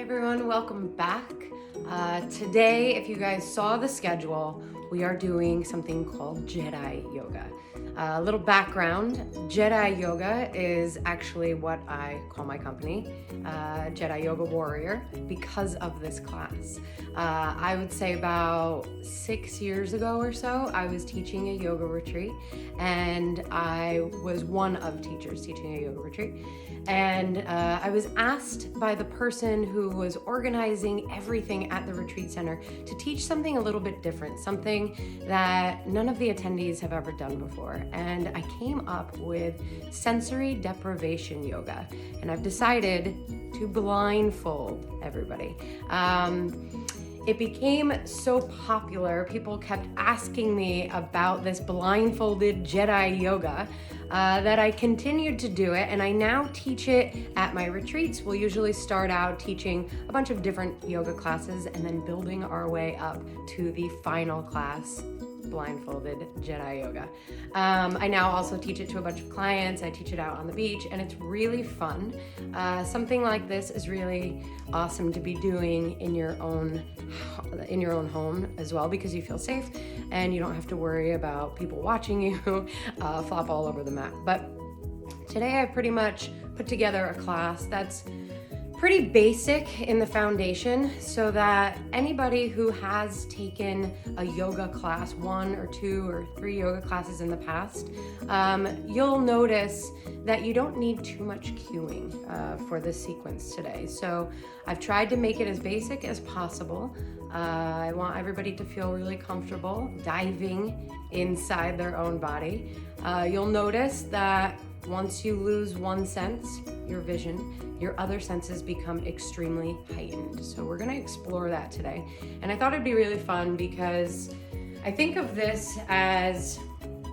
everyone, welcome back. Today, if you guys saw the schedule, we are doing something called Jedi Yoga. A little background, Jedi Yoga is actually what I call my company, Jedi Yoga Warrior, because of this class. I would say about 6 years ago or so, I was teaching a yoga retreat, and I was one of teachers teaching a yoga retreat. And I was asked by the person who was organizing everything at the retreat center to teach something a little bit different, something that none of the attendees have ever done before. And I came up with sensory deprivation yoga, and I've decided to blindfold everybody. It became so popular, people kept asking me about this blindfolded Jedi yoga that I continued to do it, and I now teach it at my retreats. We'll usually start out teaching a bunch of different yoga classes and then building our way up to the final class, blindfolded Jedi Yoga. I now also teach it to a bunch of clients. I teach it out on the beach, and it's really fun. Something like this is really awesome to be doing in your own home as well, because you feel safe and you don't have to worry about people watching you flop all over the mat. But today I pretty much put together a class that's pretty basic in the foundation, so that anybody who has taken a yoga class, 1 or 2 or 3 yoga classes in the past, you'll notice that you don't need too much cueing for this sequence today. So I've tried to make it as basic as possible. I want everybody to feel really comfortable diving inside their own body. You'll notice that once you lose one sense, your vision, your other senses become extremely heightened. So we're gonna explore that today. And I thought it'd be really fun because I think of this as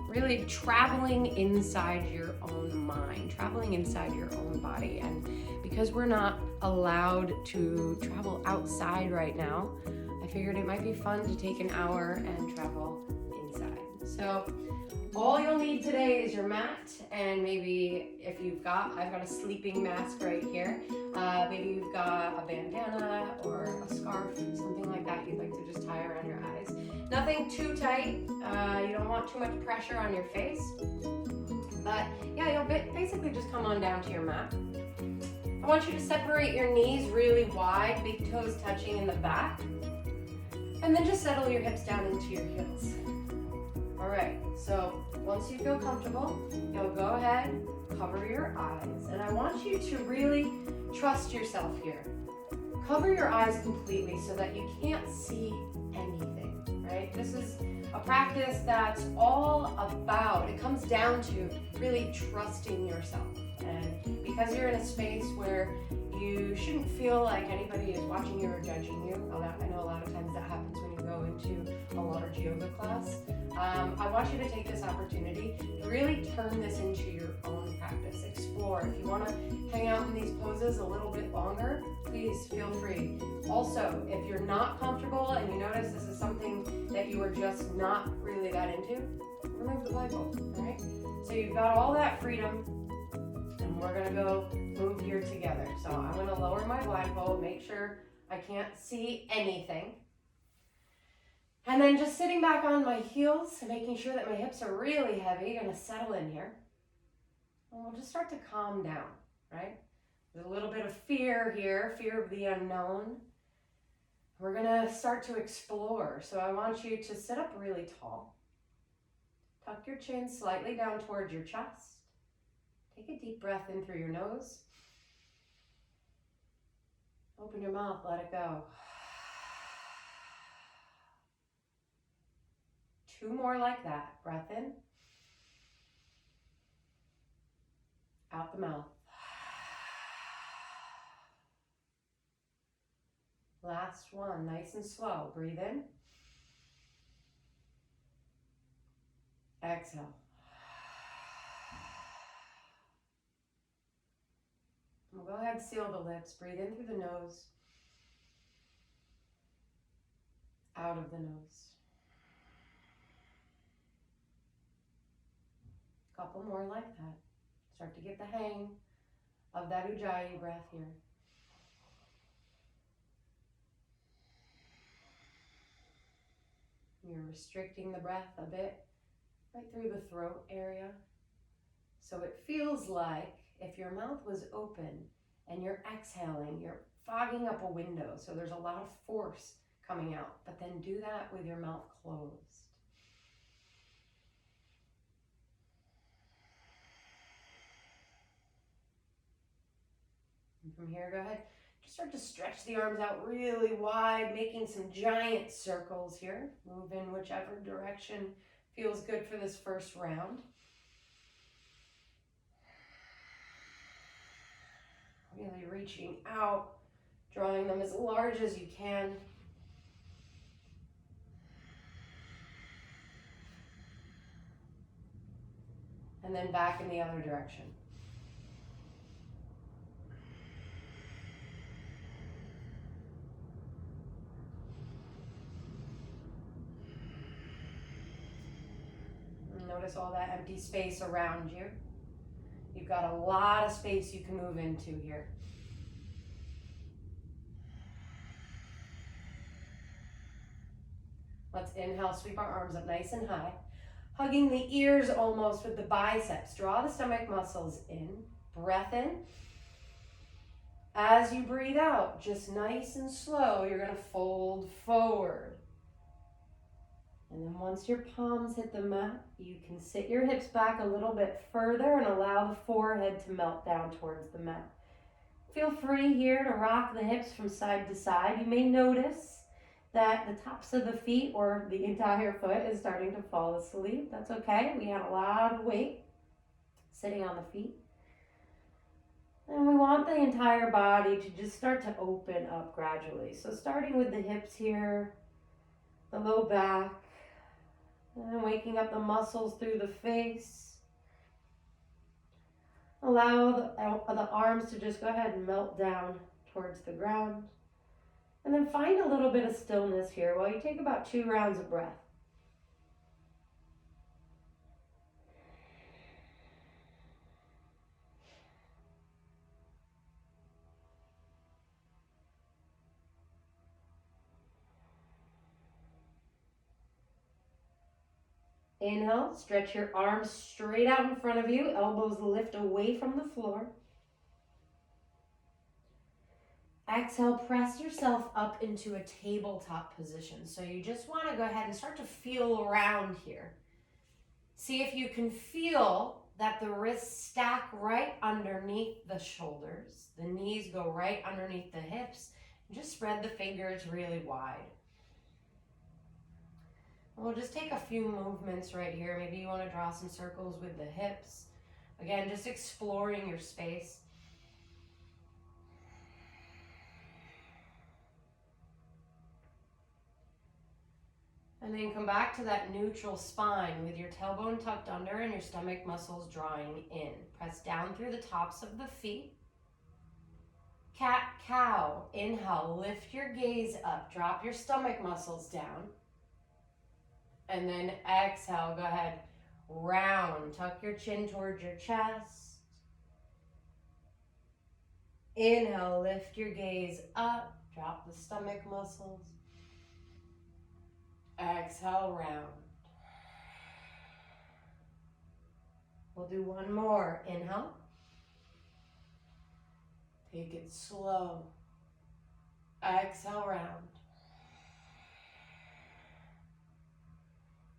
really traveling inside your own mind, traveling inside your own body. And because we're not allowed to travel outside right now, I figured it might be fun to take an hour and travel inside. So all you'll need today is your mat, and maybe if I've got a sleeping mask right here. Maybe you've got a bandana or a scarf, something like that you'd like to just tie around your eyes. Nothing too tight. You don't want too much pressure on your face. But yeah, you'll basically just come on down to your mat. I want you to separate your knees really wide, big toes touching in the back. And then just settle your hips down into your heels. All right, so once you feel comfortable, you'll go ahead, cover your eyes, and I want you to really trust yourself here. Cover your eyes completely so that you can't see anything, right? This is a practice that's all about, it comes down to really trusting yourself. And because you're in a space where you shouldn't feel like anybody is watching you or judging you, I know a lot of times that happens when you go into a large yoga class. I want you to take this opportunity to really turn this into your own practice. Explore. If you want to hang out in these poses a little bit longer, please feel free. Also, if you're not comfortable and you notice this is something that you are just not really that into, remove the blindfold, all right? So you've got all that freedom, and we're gonna go move here together. So I'm gonna lower my blindfold, make sure I can't see anything. And then just sitting back on my heels, making sure that my hips are really heavy, gonna settle in here. And we'll just start to calm down, right? There's a little bit of fear here, fear of the unknown. We're gonna start to explore. So I want you to sit up really tall. Tuck your chin slightly down towards your chest. Take a deep breath in through your nose. Open your mouth, let it go. 2 more like that. Breath in. Out the mouth. Last one, nice and slow. Breathe in. Exhale. We'll go ahead and seal the lips. Breathe in through the nose. Out of the nose. Couple more like that. Start to get the hang of that Ujjayi breath here. You're restricting the breath a bit right through the throat area. So it feels like if your mouth was open and you're exhaling, you're fogging up a window. So there's a lot of force coming out, but then do that with your mouth closed. And from here, go ahead. Just start to stretch the arms out really wide, making some giant circles here. Move in whichever direction feels good for this first round. Really reaching out, drawing them as large as you can. And then back in the other direction. Notice all that empty space around you. You've got a lot of space you can move into here. Let's inhale, sweep our arms up nice and high. Hugging the ears almost with the biceps. Draw the stomach muscles in. Breath in. As you breathe out, just nice and slow, you're going to fold forward. And then once your palms hit the mat, you can sit your hips back a little bit further and allow the forehead to melt down towards the mat. Feel free here to rock the hips from side to side. You may notice that the tops of the feet or the entire foot is starting to fall asleep. That's okay. We had a lot of weight sitting on the feet. And we want the entire body to just start to open up gradually. So starting with the hips here, the low back, and waking up the muscles through the face. Allow the arms to just go ahead and melt down towards the ground. And then find a little bit of stillness here while you take about 2 rounds of breath. Inhale, stretch your arms straight out in front of you, elbows lift away from the floor. Exhale, press yourself up into a tabletop position. So you just want to go ahead and start to feel around here. See if you can feel that the wrists stack right underneath the shoulders. The knees go right underneath the hips. Just spread the fingers really wide. We'll just take a few movements right here. Maybe you want to draw some circles with the hips. Again, just exploring your space. And then come back to that neutral spine with your tailbone tucked under and your stomach muscles drawing in. Press down through the tops of the feet. Cat, cow. Inhale, lift your gaze up. Drop your stomach muscles down. And then exhale, go ahead, round. Tuck your chin towards your chest. Inhale, lift your gaze up. Drop the stomach muscles. Exhale, round. We'll do one more. Inhale. Take it slow. Exhale, round.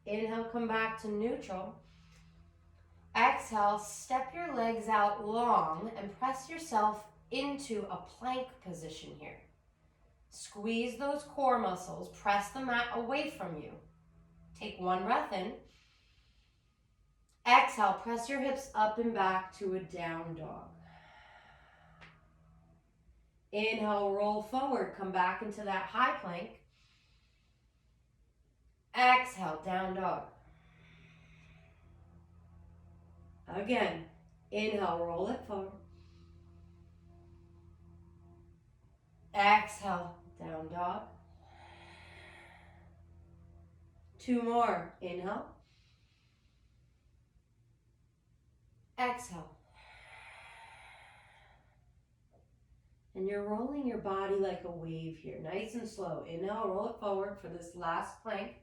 Inhale, come back to neutral. Exhale, step your legs out long and press yourself into a plank position here. Squeeze those core muscles, press the mat away from you. Take one breath in. Exhale, press your hips up and back to a down dog. Inhale, roll forward, come back into that high plank. Exhale, down dog. Again, inhale, roll it forward. Exhale, down dog. 2 more. Inhale. Exhale. And you're rolling your body like a wave here, nice and slow. Inhale, roll it forward for this last plank.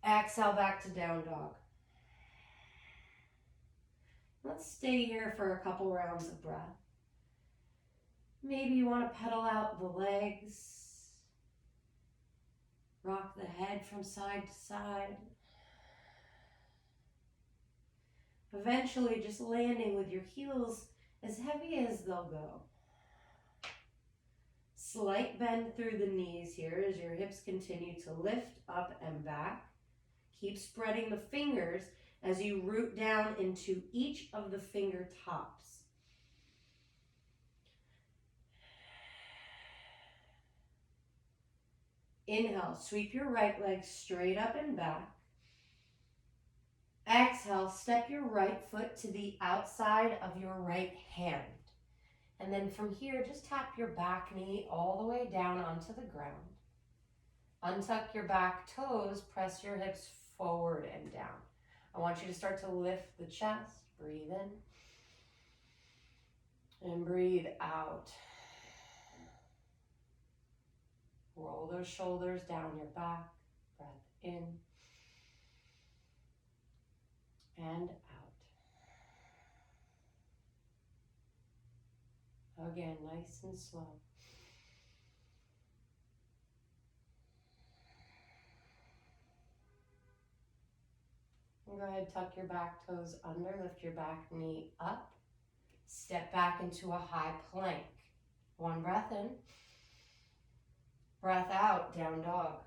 Exhale back to down dog. Let's stay here for a couple rounds of breath. Maybe you want to pedal out the legs. Rock the head from side to side. Eventually just landing with your heels as heavy as they'll go. Slight bend through the knees here as your hips continue to lift up and back. Keep spreading the fingers as you root down into each of the finger tops. Inhale, sweep your right leg straight up and back. Exhale, step your right foot to the outside of your right hand. And then from here, just tap your back knee all the way down onto the ground. Untuck your back toes, press your hips forward and down. I want you to start to lift the chest. Breathe in and breathe out. Roll those shoulders down your back. Breath in and out. Again, nice and slow. And go ahead, tuck your back toes under, lift your back knee up. Step back into a high plank. One breath in. Breath out, down dog.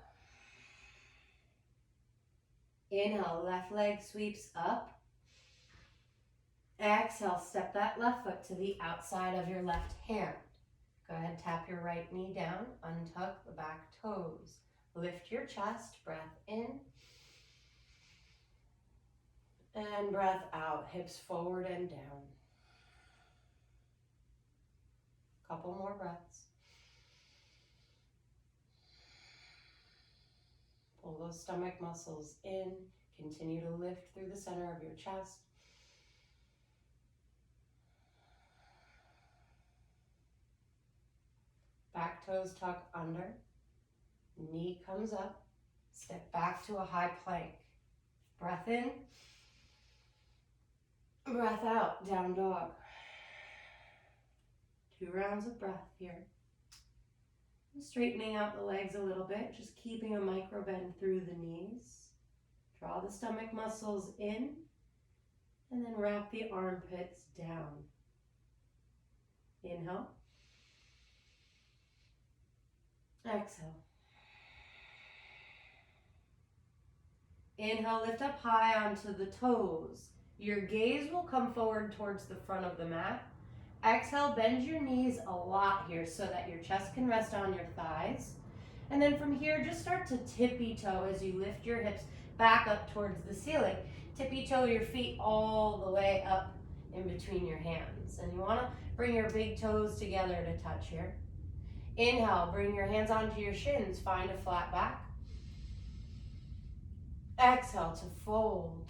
Inhale, left leg sweeps up. Exhale, step that left foot to the outside of your left hand. Go ahead, tap your right knee down, untuck the back toes. Lift your chest, breath in. And breath out, hips forward and down. Couple more breaths. Pull those stomach muscles in. Continue to lift through the center of your chest. Back toes tuck under. Knee comes up. Step back to a high plank. Breath in. Breath out, down dog. 2 rounds of breath here. Straightening out the legs a little bit, just keeping a micro bend through the knees. Draw the stomach muscles in, and then wrap the armpits down. Inhale. Exhale. Inhale, lift up high onto the toes. Your gaze will come forward towards the front of the mat. Exhale, bend your knees a lot here so that your chest can rest on your thighs. And then from here, just start to tippy toe as you lift your hips back up towards the ceiling. Tippy toe your feet all the way up in between your hands. And you want to bring your big toes together to touch here. Inhale, bring your hands onto your shins, find a flat back. Exhale to fold.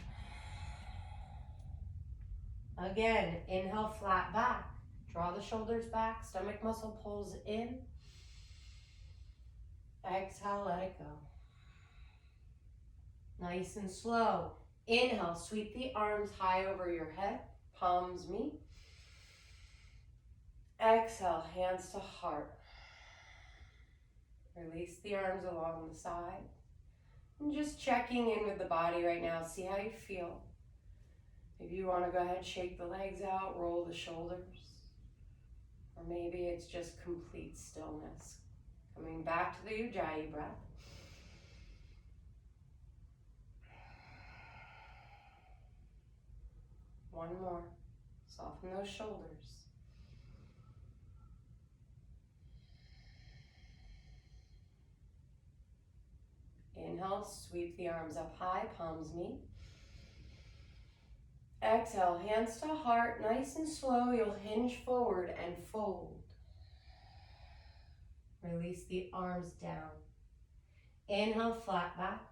Again, inhale, flat back. Draw the shoulders back, stomach muscle pulls in. Exhale, let it go. Nice and slow. Inhale, sweep the arms high over your head, palms meet. Exhale, hands to heart. Release the arms along the side. And just checking in with the body right now, see how you feel. Maybe you want to go ahead, shake the legs out, roll the shoulders. Or maybe it's just complete stillness. Coming back to the Ujjayi breath. One more. Soften those shoulders. Inhale, sweep the arms up high, palms meet. Exhale, hands to heart, nice and slow. You'll hinge forward and fold. Release the arms down. Inhale, flat back.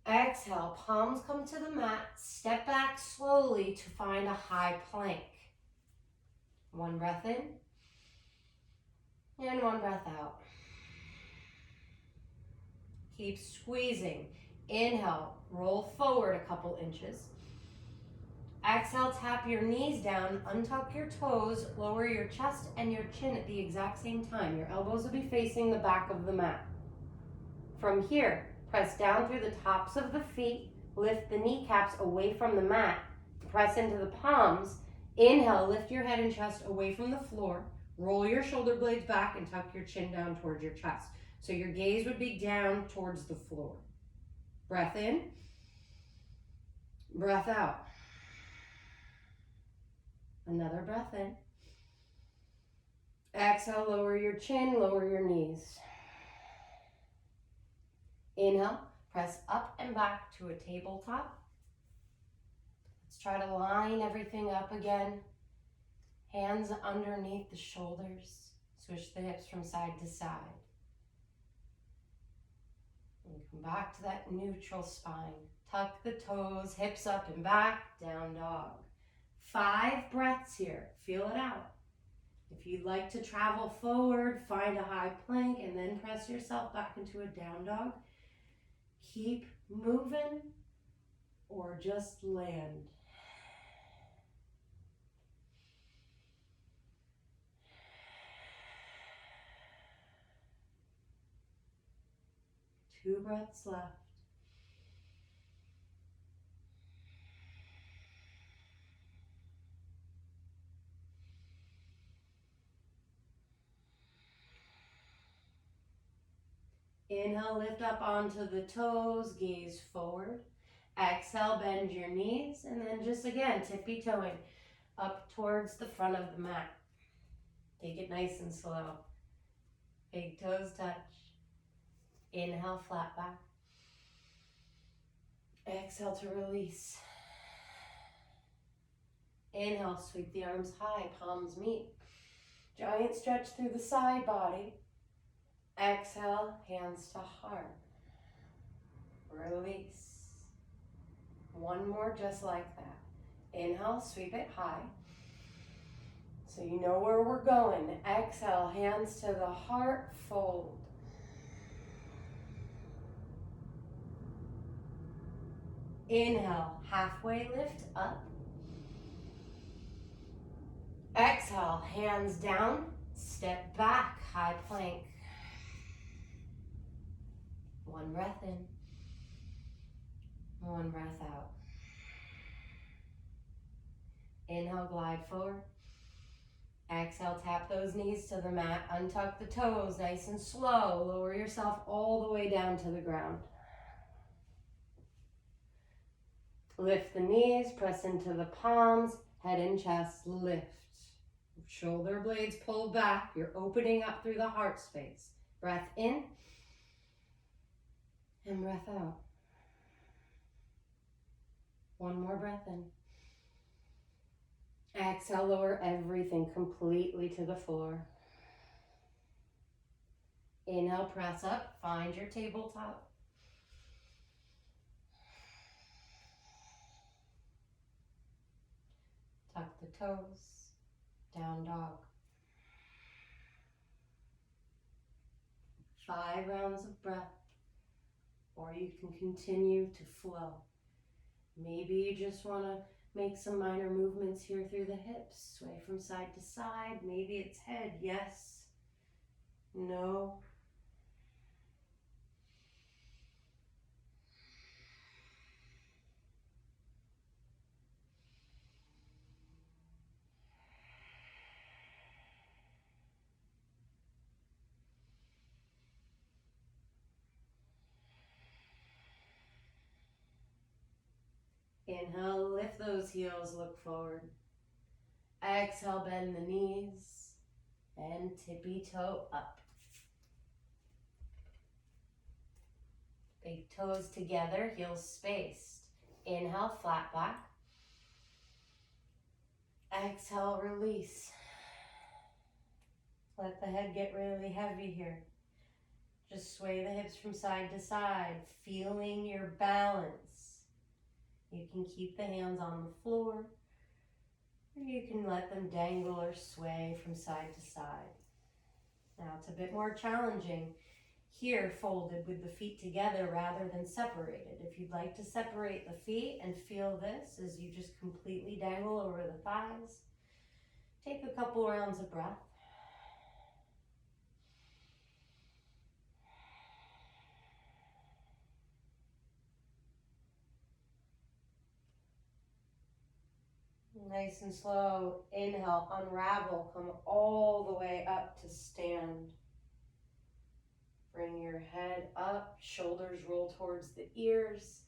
Exhale, palms come to the mat. Step back slowly to find a high plank. One breath in and one breath out. Keep squeezing. Inhale, roll forward a couple inches. Exhale, tap your knees down, untuck your toes, lower your chest and your chin at the exact same time. Your elbows will be facing the back of the mat. From here, press down through the tops of the feet, lift the kneecaps away from the mat, press into the palms. Inhale, lift your head and chest away from the floor, roll your shoulder blades back and tuck your chin down towards your chest. So your gaze would be down towards the floor. Breath in, breath out. Another breath in. Exhale, lower your chin, lower your knees. Inhale, press up and back to a tabletop. Let's try to line everything up again. Hands underneath the shoulders. Switch the hips from side to side. And come back to that neutral spine. Tuck the toes, hips up and back, down dog. 5 breaths here. Feel it out. If you'd like to travel forward, find a high plank and then press yourself back into a down dog. Keep moving or just land. Two breaths left. Inhale, lift up onto the toes, gaze forward. Exhale, bend your knees, and then just again, tippy-toeing up towards the front of the mat. Take it nice and slow. Big toes touch. Inhale, flat back. Exhale to release. Inhale, sweep the arms high, palms meet. Giant stretch through the side body. Exhale, hands to heart. Release. One more just like that. Inhale, sweep it high. So you know where we're going. Exhale, hands to the heart, fold. Inhale, halfway lift up. Exhale, hands down, step back, high plank. One breath in, one breath out. Inhale, glide forward. Exhale, tap those knees to the mat, untuck the toes, nice and slow. Lower yourself all the way down to the ground. Lift the knees, press into the palms, head and chest lift. Shoulder blades pull back, you're opening up through the heart space. Breath in and breath out. One more breath in. Exhale, lower everything completely to the floor. Inhale, press up, find your tabletop. Tuck the toes, down dog. 5 rounds of breath, or you can continue to flow. Maybe you just want to make some minor movements here through the hips, sway from side to side. Maybe it's head, yes, no. Inhale, lift those heels, look forward. Exhale, bend the knees and tippy toe up. Big toes together, heels spaced. Inhale, flat back. Exhale, release. Let the head get really heavy here. Just sway the hips from side to side, feeling your balance. You can keep the hands on the floor, or you can let them dangle or sway from side to side. Now it's a bit more challenging. here folded with the feet together rather than separated. If you'd like to separate the feet and feel this as you just completely dangle over the thighs, take a couple rounds of breath. Nice and slow, inhale, unravel, come all the way up to stand. Bring your head up, shoulders roll towards the ears,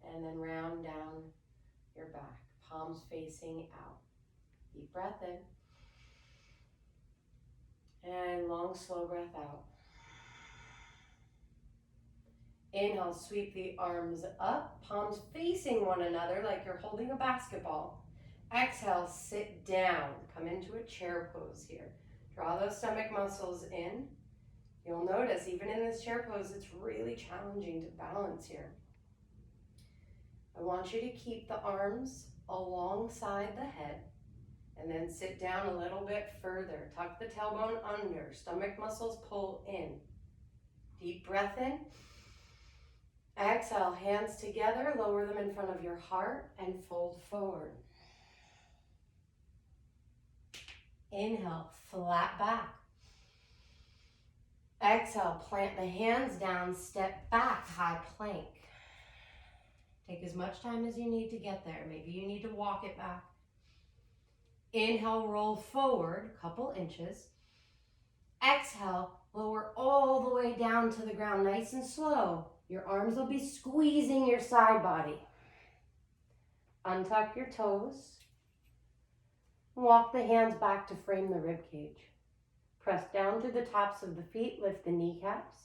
and then round down your back, palms facing out. Deep breath in, and long, slow breath out. Inhale, sweep the arms up, palms facing one another like you're holding a basketball. Exhale, sit down. Come into a chair pose here. Draw those stomach muscles in. You'll notice even in this chair pose, it's really challenging to balance here. I want you to keep the arms alongside the head and then sit down a little bit further. Tuck the tailbone under, stomach muscles pull in. Deep breath in. Exhale, hands together, lower them in front of your heart and fold forward. Inhale, flat back. Exhale, plant the hands down, step back, high plank. Take as much time as you need to get there. Maybe you need to walk it back. Inhale, roll forward, couple inches. Exhale, lower all the way down to the ground, nice and slow. Your arms will be squeezing your side body. Untuck your toes. Walk the hands back to frame the rib cage. Press down through the tops of the feet, lift the kneecaps.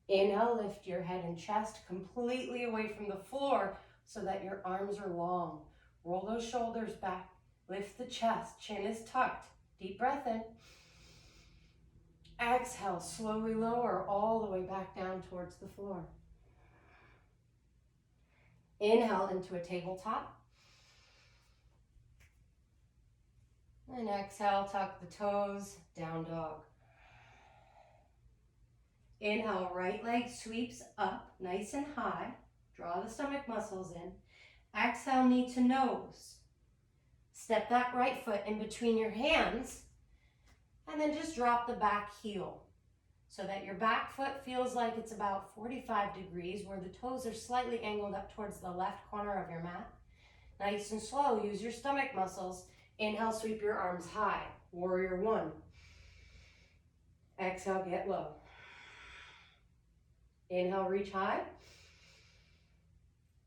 Inhale, lift your head and chest completely away from the floor so that your arms are long. Roll those shoulders back, lift the chest, chin is tucked. Deep breath in. Exhale, slowly lower all the way back down towards the floor. Inhale into a tabletop. And exhale, tuck the toes, down dog. Inhale, right leg sweeps up, nice and high. Draw the stomach muscles in. Exhale, knee to nose. Step that right foot in between your hands, and then just drop the back heel so that your back foot feels like it's about 45 degrees where the toes are slightly angled up towards the left corner of your mat. Nice and slow, use your stomach muscles. Inhale, sweep your arms high, warrior one. Exhale, get low. Inhale, reach high.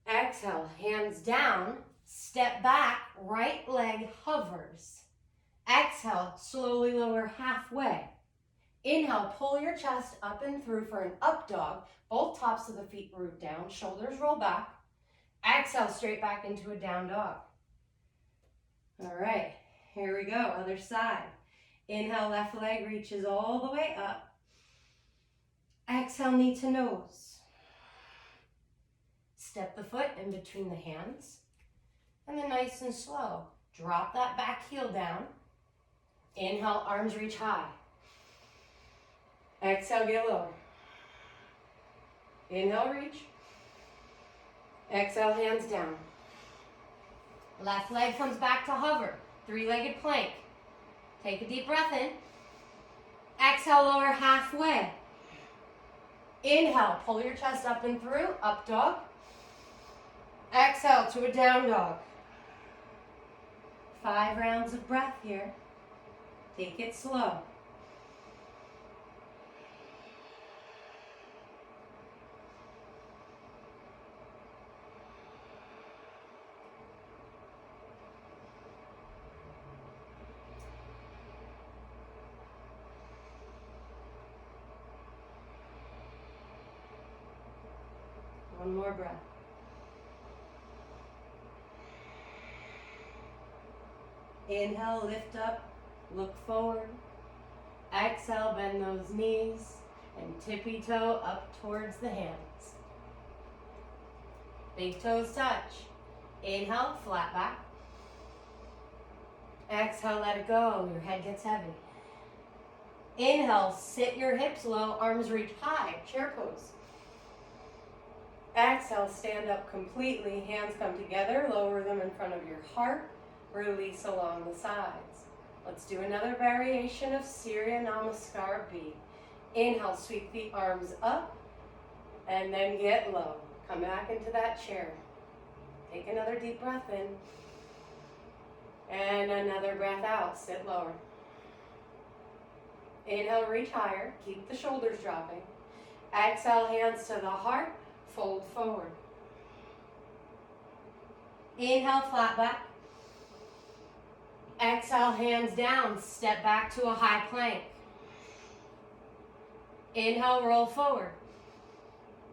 Exhale, hands down, step back, right leg hovers. Exhale, slowly lower halfway. Inhale, pull your chest up and through for an up dog. Both tops of the feet root down, shoulders roll back. Exhale, straight back into a down dog. All right, here we go, other side. Inhale, left leg reaches all the way up. Exhale, knee to nose. Step the foot in between the hands. And then nice and slow, drop that back heel down. Inhale, arms reach high. Exhale, get low. Inhale, reach. Exhale, hands down. Left leg comes back to hover, three-legged plank. Take a deep breath in. Exhale, lower halfway. Inhale, pull your chest up and through, up dog. Exhale to a down dog. 5 rounds of breath here. Take it slow. One more breath. Inhale, lift up, look forward. Exhale, bend those knees and tippy toe up towards the hands. Big toes touch. Inhale, flat back. Exhale, let it go. Your head gets heavy. Inhale, sit your hips low, arms reach high, chair pose. Exhale, stand up completely, hands come together, lower them in front of your heart, release along the sides. Let's do another variation of Surya Namaskar B. Inhale, sweep the arms up, and then get low. Come back into that chair. Take another deep breath in, and another breath out, sit lower. Inhale, reach higher, keep the shoulders dropping. Exhale, hands to the heart, fold forward. Inhale, flat back. Exhale, hands down, step back to a high plank. Inhale, roll forward.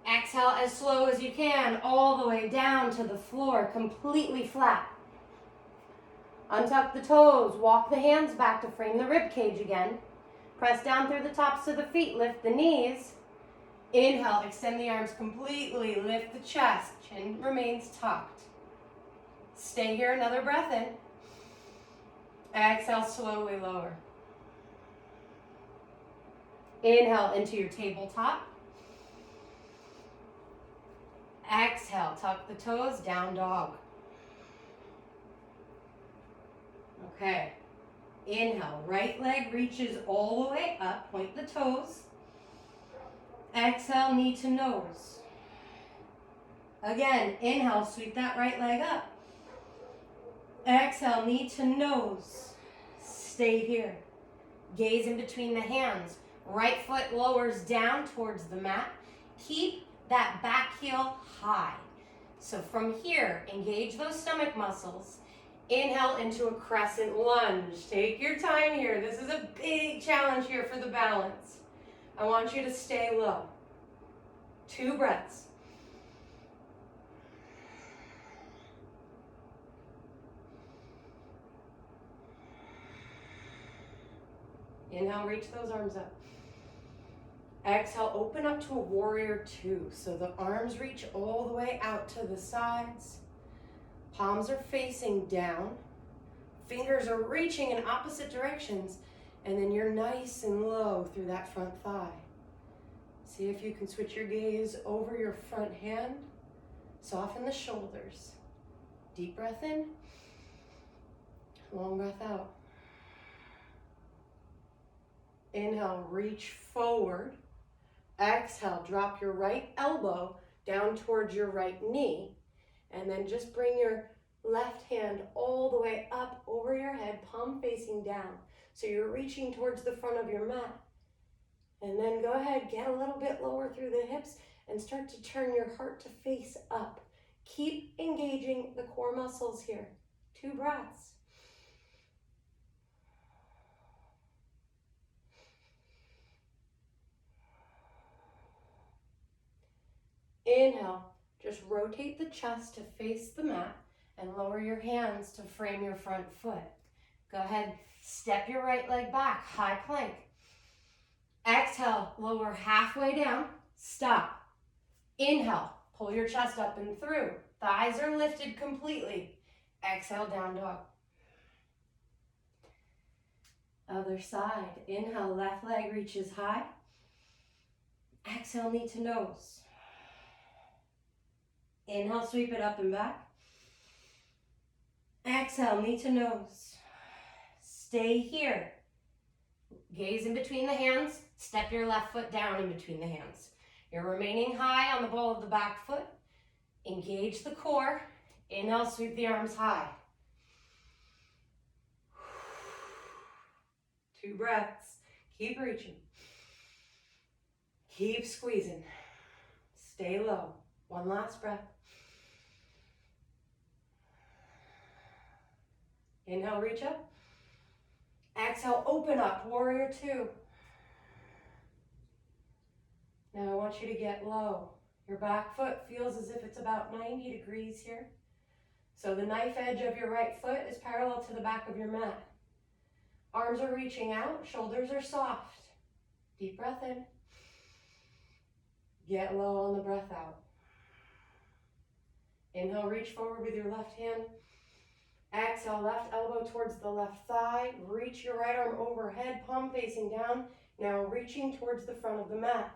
Exhale as slow as you can, all the way down to the floor, completely flat. Untuck the toes, walk the hands back to frame the rib cage again. Press down through the tops of the feet, lift the knees. Inhale, extend the arms completely, lift the chest, chin remains tucked. Stay here, another breath in. Exhale, slowly lower. Inhale into your tabletop. Exhale, tuck the toes, down dog. Okay. Inhale, right leg reaches all the way up, point the toes. Exhale, knee to nose. Again, inhale, sweep that right leg up. Exhale, knee to nose. Stay here. Gaze in between the hands. Right foot lowers down towards the mat. Keep that back heel high. So from here, engage those stomach muscles. Inhale into a crescent lunge. Take your time here. This is a big challenge here for the balance. I want you to stay low. 2 breaths. Inhale, reach those arms up. Exhale, open up to a warrior 2. So the arms reach all the way out to the sides. Palms are facing down. Fingers are reaching in opposite directions. And then you're nice and low through that front thigh. See if you can switch your gaze over your front hand. Soften the shoulders. Deep breath in. Long breath out. Inhale, reach forward. Exhale, drop your right elbow down towards your right knee. And then just bring your left hand all the way up over your head, palm facing down. So you're reaching towards the front of your mat. And then go ahead, get a little bit lower through the hips and start to turn your heart to face up. Keep engaging the core muscles here. 2 breaths. Inhale, just rotate the chest to face the mat and lower your hands to frame your front foot. Go ahead, step your right leg back, high plank. Exhale, lower halfway down, stop. Inhale, pull your chest up and through. Thighs are lifted completely. Exhale, down dog. Other side. Inhale, left leg reaches high. Exhale, knee to nose. Inhale, sweep it up and back. Exhale, knee to nose. Stay here. Gaze in between the hands. Step your left foot down in between the hands. You're remaining high on the ball of the back foot. Engage the core. Inhale, sweep the arms high. 2 breaths. Keep reaching. Keep squeezing. Stay low. 1 last breath. Inhale, reach up. Exhale, open up, warrior 2. Now I want you to get low. Your back foot feels as if it's about 90 degrees here. So the knife edge of your right foot is parallel to the back of your mat. Arms are reaching out, shoulders are soft. Deep breath in. Get low on the breath out. Inhale, reach forward with your left hand. Exhale, left elbow towards the left thigh. Reach your right arm overhead, palm facing down. Now reaching towards the front of the mat.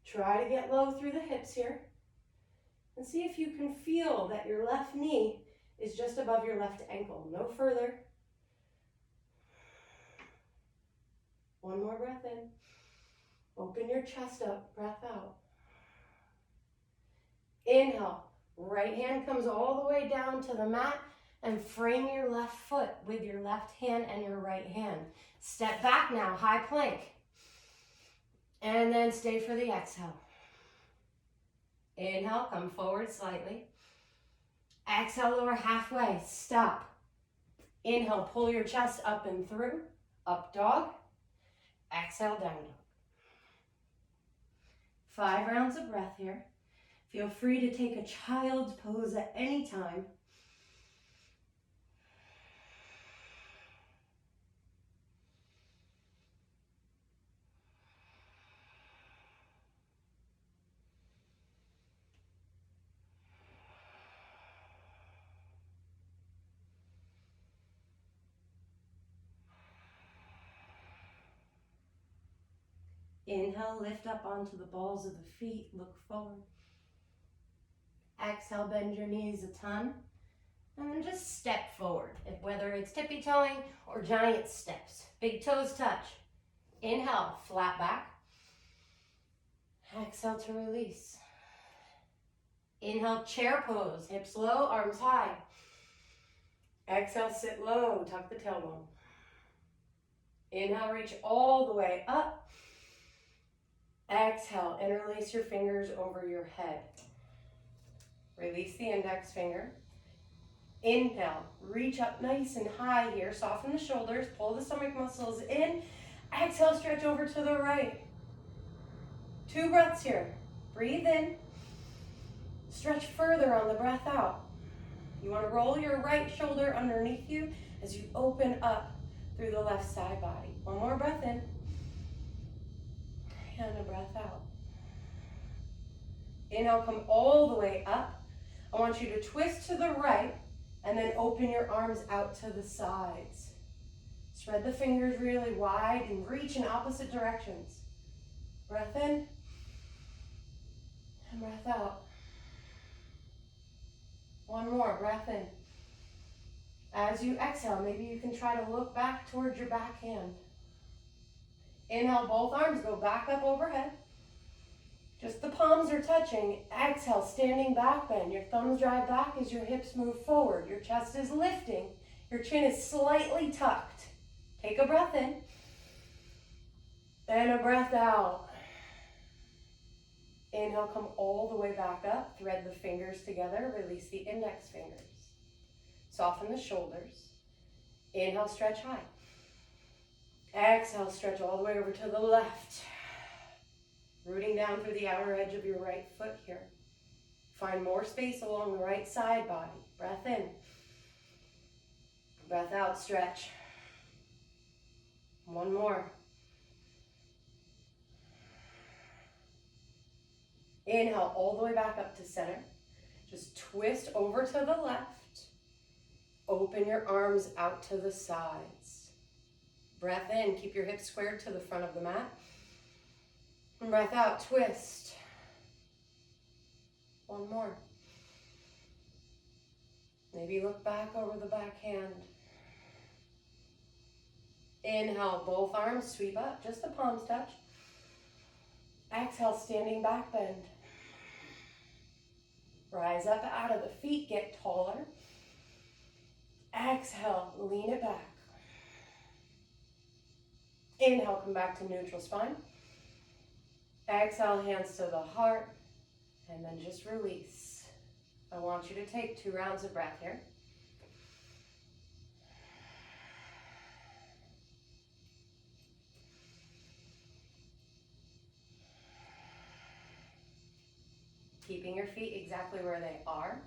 Try to get low through the hips here. And see if you can feel that your left knee is just above your left ankle. No further. One more breath in. Open your chest up, breath out. Inhale, right hand comes all the way down to the mat and frame your left foot with your left hand and your right hand. Step back now, high plank. And then stay for the exhale. Inhale, come forward slightly. Exhale, lower halfway, stop. Inhale, pull your chest up and through, up dog. Exhale, down dog. 5 rounds of breath here. Feel free to take a child's pose at any time. Inhale, lift up onto the balls of the feet, look forward. Exhale, bend your knees a ton. And then just step forward, whether it's tippy-toeing or giant steps. Big toes touch. Inhale, flat back. Exhale to release. Inhale, chair pose, hips low, arms high. Exhale, sit low, tuck the tailbone. Inhale, reach all the way up. Exhale, interlace your fingers over your head. Release the index finger. Inhale, reach up nice and high here. Soften the shoulders, pull the stomach muscles in. Exhale, stretch over to the right. 2 breaths here. Breathe in. Stretch further on the breath out. You want to roll your right shoulder underneath you as you open up through the left side body. 1 more breath in. And a breath out. Inhale, come all the way up. I want you to twist to the right and then open your arms out to the sides. Spread the fingers really wide and reach in opposite directions. Breath in and breath out. 1 more, breath in. As you exhale, maybe you can try to look back towards your back hand. Inhale, both arms go back up overhead. Just the palms are touching. Exhale, standing back bend. Your thumbs drive back as your hips move forward. Your chest is lifting. Your chin is slightly tucked. Take a breath in. And a breath out. Inhale, come all the way back up. Thread the fingers together. Release the index fingers. Soften the shoulders. Inhale, stretch high. Exhale, stretch all the way over to the left. Rooting down through the outer edge of your right foot here. Find more space along the right side body. Breath in. Breath out, stretch. 1 more. Inhale all the way back up to center. Just twist over to the left. Open your arms out to the sides. Breath in, keep your hips squared to the front of the mat. And breath out, twist. 1 more. Maybe look back over the back hand. Inhale, both arms sweep up, just the palms touch. Exhale, standing back bend. Rise up out of the feet, get taller. Exhale, lean it back. Inhale, come back to neutral spine. Exhale, hands to the heart, and then just release. I want you to take 2 rounds of breath here. Keeping your feet exactly where they are.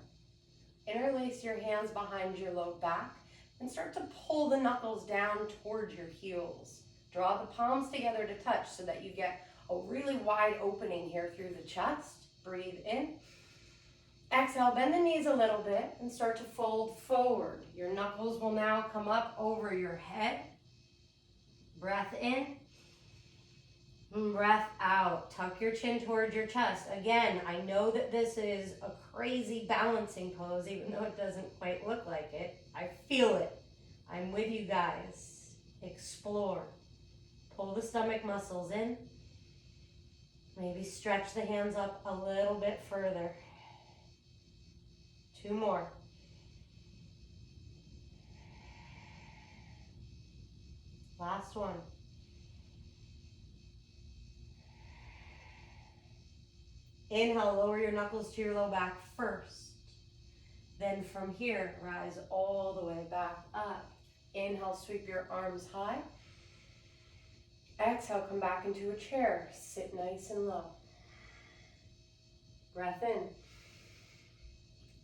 Interlace your hands behind your low back and start to pull the knuckles down towards your heels. Draw the palms together to touch so that you get a really wide opening here through the chest. Breathe in. Exhale, bend the knees a little bit and start to fold forward. Your knuckles will now come up over your head. Breath in. Breath out. Tuck your chin towards your chest. Again, I know that this is a crazy balancing pose, even though it doesn't quite look like it. I feel it. I'm with you guys. Explore. Pull the stomach muscles in. Maybe stretch the hands up a little bit further. 2 more. Last one. Inhale, lower your knuckles to your low back first. Then from here, rise all the way back up. Inhale, sweep your arms high. Exhale, come back into a chair. Sit nice and low. Breath in.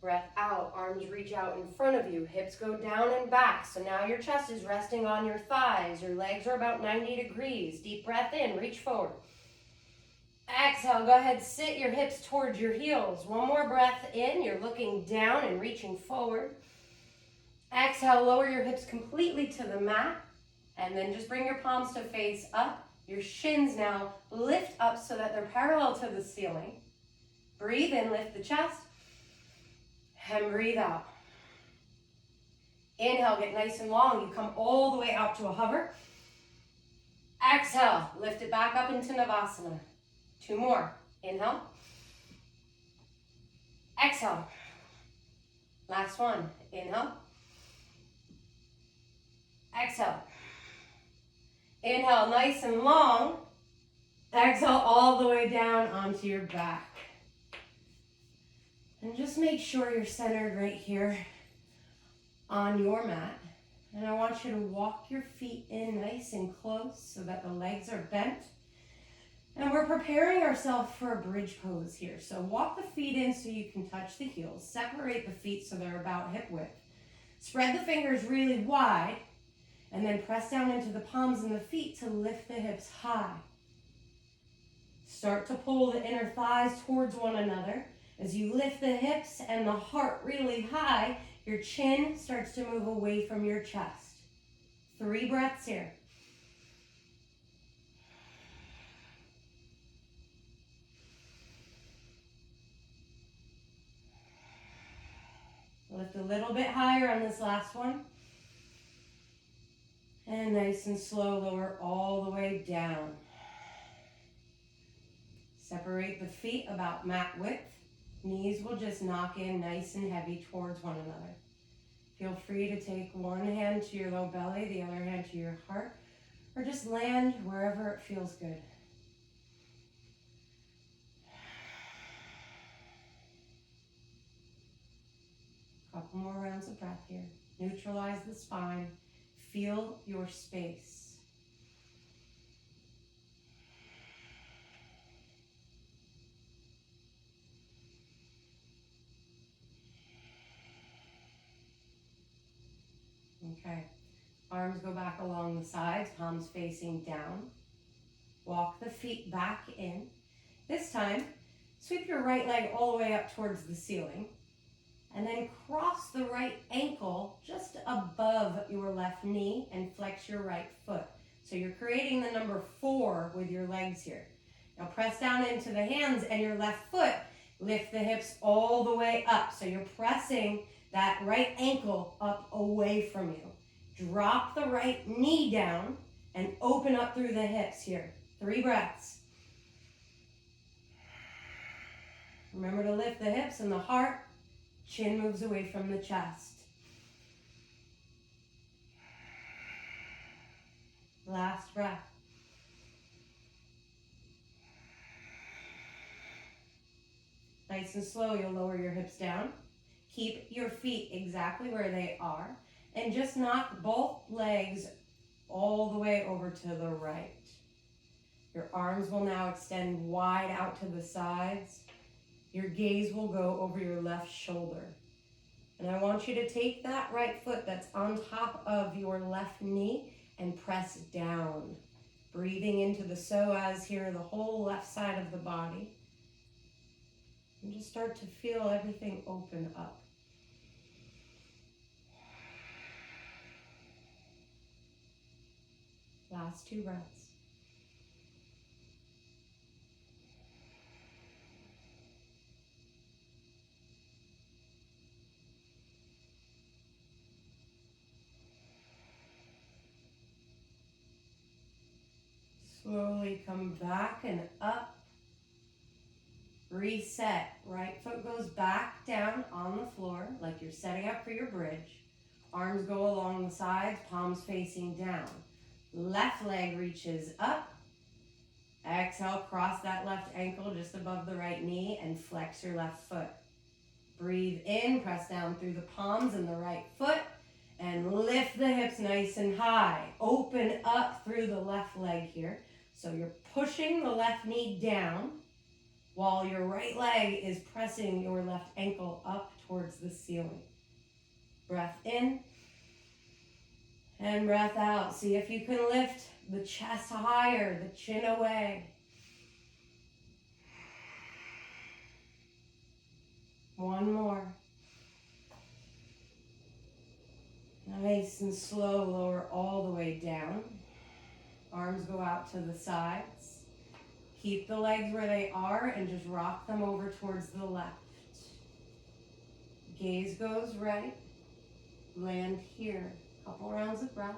Breath out. Arms reach out in front of you. Hips go down and back. So now your chest is resting on your thighs. Your legs are about 90 degrees. Deep breath in. Reach forward. Exhale, go ahead, sit your hips towards your heels. One more breath in, you're looking down and reaching forward. Exhale, lower your hips completely to the mat, and then just bring your palms to face up. Your shins now lift up so that they're parallel to the ceiling. Breathe in, lift the chest, and breathe out. Inhale, get nice and long. You come all the way out to a hover. Exhale, lift it back up into Navasana. 2 more. Inhale. Exhale. Last one. Inhale. Exhale. Inhale, nice and long. Exhale all the way down onto your back. And just make sure you're centered right here on your mat. And I want you to walk your feet in nice and close so that the legs are bent. And we're preparing ourselves for a bridge pose here. So walk the feet in so you can touch the heels. Separate the feet so they're about hip width. Spread the fingers really wide. And then press down into the palms and the feet to lift the hips high. Start to pull the inner thighs towards one another. As you lift the hips and the heart really high, your chin starts to move away from your chest. 3 breaths here. Lift a little bit higher on this last one. And nice and slow, lower all the way down. Separate the feet about mat width. Knees will just knock in nice and heavy towards one another. Feel free to take one hand to your low belly, the other hand to your heart, or just land wherever it feels good. Couple more rounds of breath here. Neutralize the spine. Feel your space. Okay. Arms go back along the sides, palms facing down. Walk the feet back in. This time, sweep your right leg all the way up towards the ceiling. And then cross the right ankle just above your left knee and flex your right foot. So you're creating the number 4 with your legs here. Now press down into the hands and your left foot. Lift the hips all the way up. So you're pressing that right ankle up away from you. Drop the right knee down and open up through the hips here. 3 breaths. Remember to lift the hips and the heart. Chin moves away from the chest. Last breath. Nice and slow, you'll lower your hips down. Keep your feet exactly where they are. And just knock both legs all the way over to the right. Your arms will now extend wide out to the sides. Your gaze will go over your left shoulder. And I want you to take that right foot that's on top of your left knee and press down. Breathing into the psoas here, the whole left side of the body. And just start to feel everything open up. Last 2 breaths. Slowly come back and up. Reset. Right foot goes back down on the floor like you're setting up for your bridge. Arms go along the sides, palms facing down. Left leg reaches up. Exhale, cross that left ankle just above the right knee and flex your left foot. Breathe in, press down through the palms and the right foot and lift the hips nice and high. Open up through the left leg here. So you're pushing the left knee down while your right leg is pressing your left ankle up towards the ceiling. Breath in and breath out. See if you can lift the chest higher, the chin away. One more. Nice and slow, lower all the way down. Arms go out to the sides. Keep the legs where they are and just rock them over towards the left. Gaze goes right. Land here. Couple rounds of breath.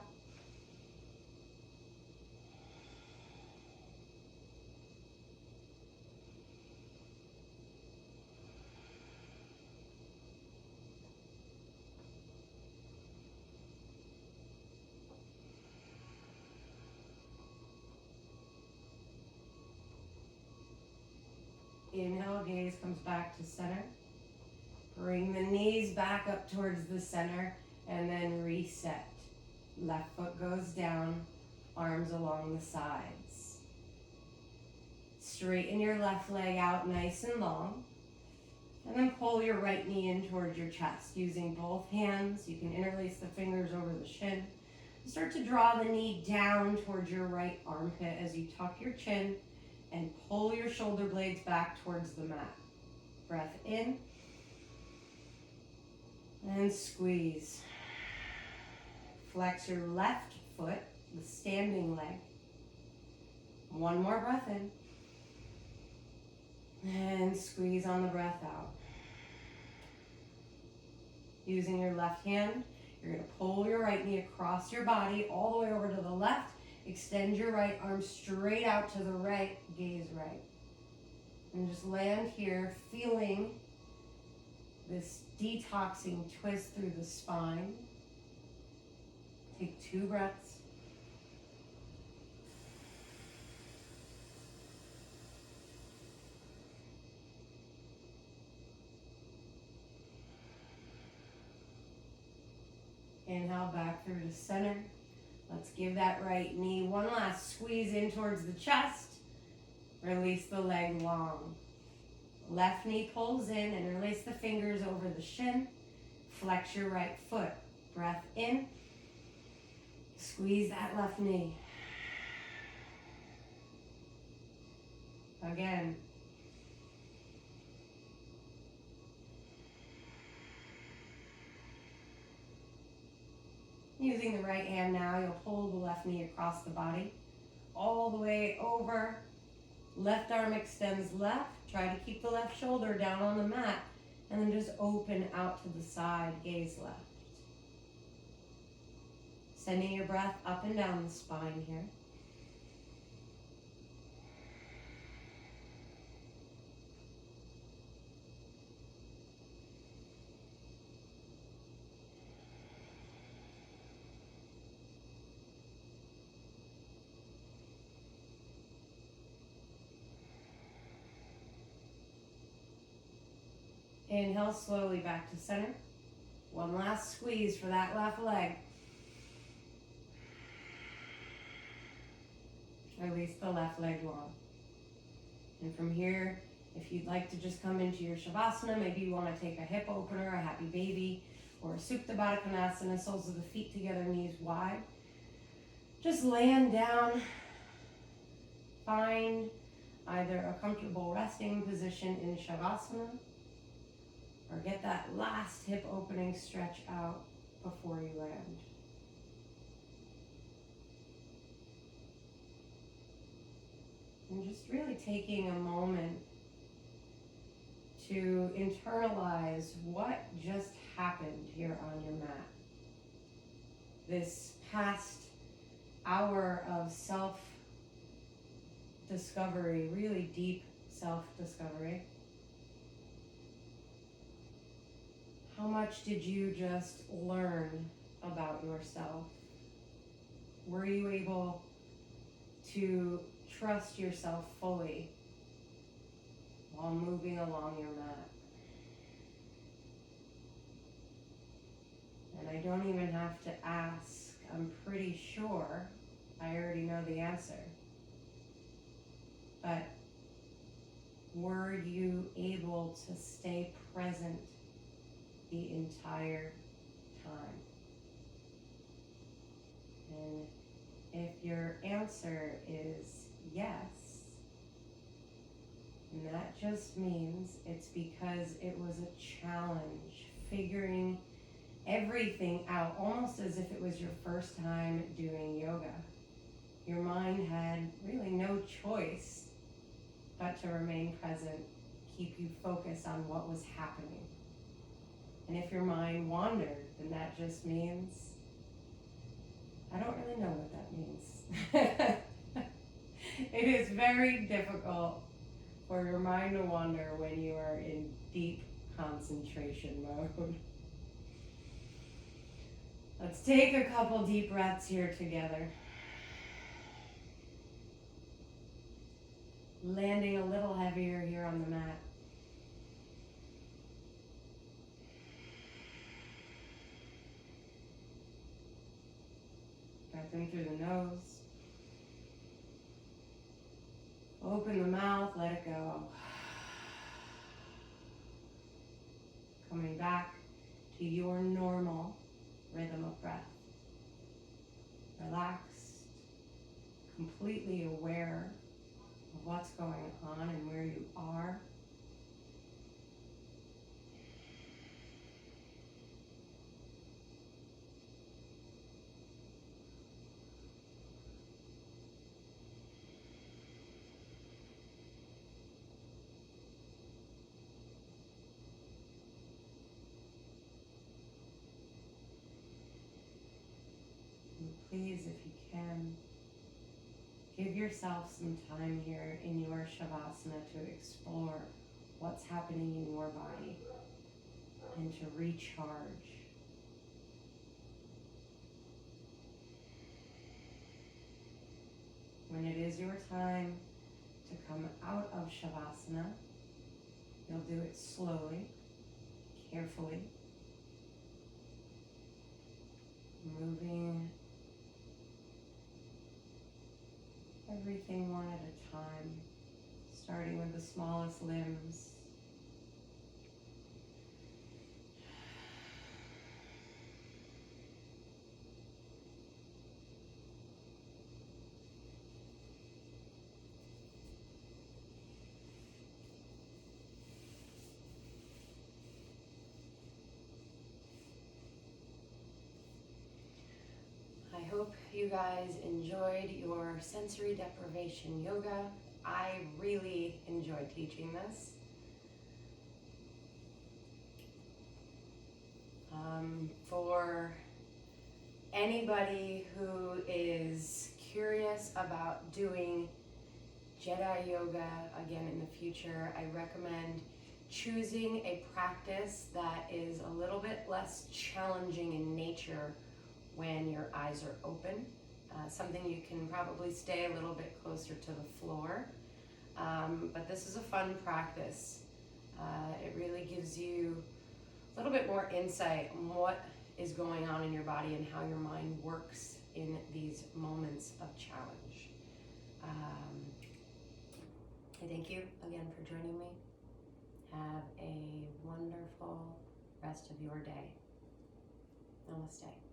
Inhale, gaze comes back to center. Bring the knees back up towards the center and then reset. Left foot goes down, arms along the sides. Straighten your left leg out nice and long. And then pull your right knee in towards your chest using both hands. You can interlace the fingers over the shin. Start to draw the knee down towards your right armpit as you tuck your chin and pull your shoulder blades back towards the mat. Breath in and squeeze. Flex your left foot, the standing leg. One more breath in. And squeeze on the breath out. Using your left hand, you're going to pull your right knee across your body all the way over to the left. Extend your right arm straight out to the right, gaze right. And just land here, feeling this detoxing twist through the spine. Take 2 breaths. Inhale back through to center. Let's give that right knee one last squeeze in towards the chest. Release the leg long. Left knee pulls in and release the fingers over the shin. Flex your right foot. Breath in. Squeeze that left knee. Again. Using the right hand now, you'll hold the left knee across the body, all the way over. Left arm extends left. Try to keep the left shoulder down on the mat, and then just open out to the side, gaze left. Sending your breath up and down the spine here. Inhale slowly back to center. One last squeeze for that left leg. Release the left leg long. And from here, if you'd like to just come into your Shavasana, maybe you want to take a hip opener, a happy baby, or a Supta Baddha Konasana, soles of the feet together, knees wide. Just land down. Find either a comfortable resting position in Shavasana, or get that last hip opening stretch out before you land. And just really taking a moment to internalize what just happened here on your mat. This past hour of self-discovery, really deep self-discovery. How much did you just learn about yourself? Were you able to trust yourself fully while moving along your mat? And I don't even have to ask. I'm pretty sure I already know the answer. But were you able to stay present the entire time? And if your answer is yes, and that just means it's because it was a challenge, figuring everything out, almost as if it was your first time doing yoga. Your mind had really no choice but to remain present, keep you focused on what was happening. And if your mind wandered, then that just means, I don't really know what that means. It is very difficult for your mind to wander when you are in deep concentration mode. Let's take a couple deep breaths here together. Landing a little heavier here on the mat. Breath in through the nose. Open the mouth, let it go. Coming back to your normal rhythm of breath. Relaxed, completely aware of what's going on and where you are. Please, if you can, give yourself some time here in your Shavasana to explore what's happening in your body and to recharge. When it is your time to come out of Shavasana, you'll do it slowly, carefully, moving everything one at a time, starting with the smallest limbs. I hope you guys enjoyed your sensory deprivation yoga. I really enjoyed teaching this. For anybody who is curious about doing Jedi Yoga again in the future, I recommend choosing a practice that is a little bit less challenging in nature when your eyes are open. Something you can probably stay a little bit closer to the floor. But this is a fun practice. It really gives you a little bit more insight on what is going on in your body and how your mind works in these moments of challenge. I thank you again for joining me. Have a wonderful rest of your day. Namaste.